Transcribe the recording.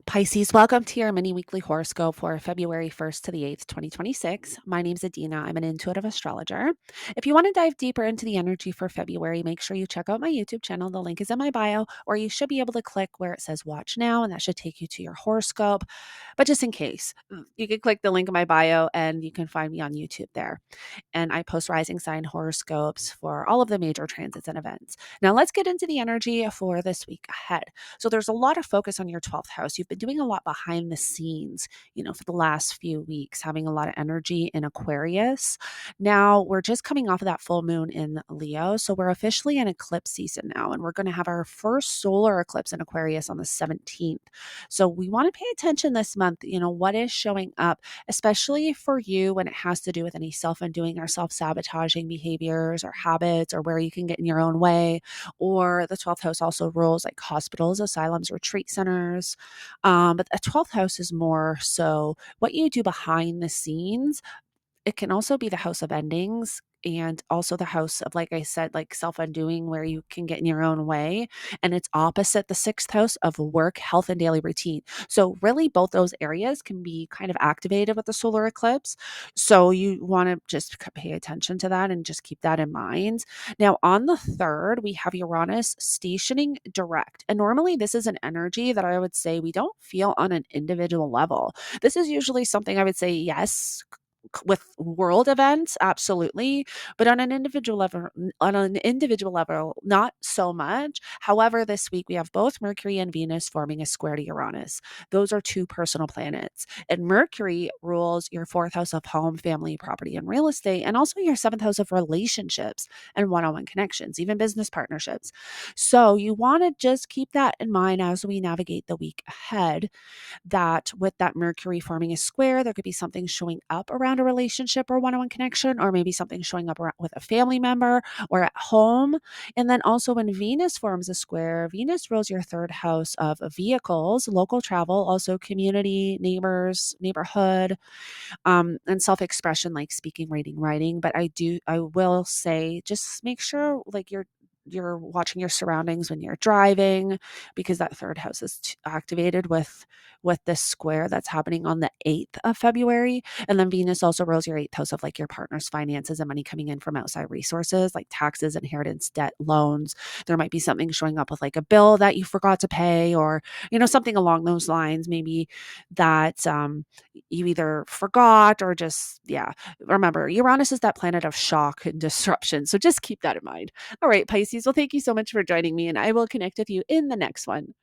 Pisces, welcome to your mini weekly horoscope for February 1st to the 8th, 2026. My name's Adina. I'm an intuitive astrologer. If you want to dive deeper into the energy for February, make sure you check out my YouTube channel. The link is in my bio, or you should be able to click where it says watch now, and that should take you to your horoscope. But just in case, you can click the link in my bio and you can find me on YouTube there. And I post rising sign horoscopes for all of the major transits and events. Now, let's get into the energy for this week ahead. So, there's a lot of focus on your 12th house. You've been doing a lot behind the scenes, for the last few weeks, having a lot of energy in Aquarius. Now, we're just coming off of that full moon in Leo. So, we're officially in eclipse season now, and we're going to have our first solar eclipse in Aquarius on the 17th. So, we want to pay attention this month, what is showing up, especially for you when it has to do with any self undoing or self sabotaging behaviors or habits, or where you can get in your own way. Or the 12th house also rules like hospitals, asylums, retreat centers. But a 12th house is more so what you do behind the scenes. It can also be the house of endings and also the house of, like I said, like self undoing, where you can get in your own way. And it's opposite the sixth house of work, health, and daily routine. So, really, both those areas can be kind of activated with the solar eclipse. So, you want to just pay attention to that and just keep that in mind. Now, on the third, we have Uranus stationing direct. And normally, this is an energy that I would say we don't feel on an individual level. This is usually something I would say, yes, with world events, absolutely, but on an individual level, not so much. However, this week we have both Mercury and Venus forming a square to Uranus. Those are two personal planets, and Mercury rules your fourth house of home, family, property, and real estate, and also your seventh house of relationships and one-on-one connections, even business partnerships. So you want to just keep that in mind as we navigate the week ahead, that with that Mercury forming a square, there could be something showing up around a relationship or one-on-one connection, or maybe something showing up with a family member or at home. And then also when Venus forms a square, Venus rules your third house of vehicles, local travel, also community, neighbors, neighborhood, and self-expression like speaking, reading, writing. But I will say, just make sure like you're watching your surroundings when you're driving, because that third house is activated with this square that's happening on the 8th of February. And then Venus also rules your 8th house of like your partner's finances and money coming in from outside resources like taxes, inheritance, debt, loans. There might be something showing up with like a bill that you forgot to pay, or something along those lines, maybe that you either forgot or just, yeah. Remember, Uranus is that planet of shock and disruption. So just keep that in mind. All right, Pisces. Well, thank you so much for joining me, and I will connect with you in the next one.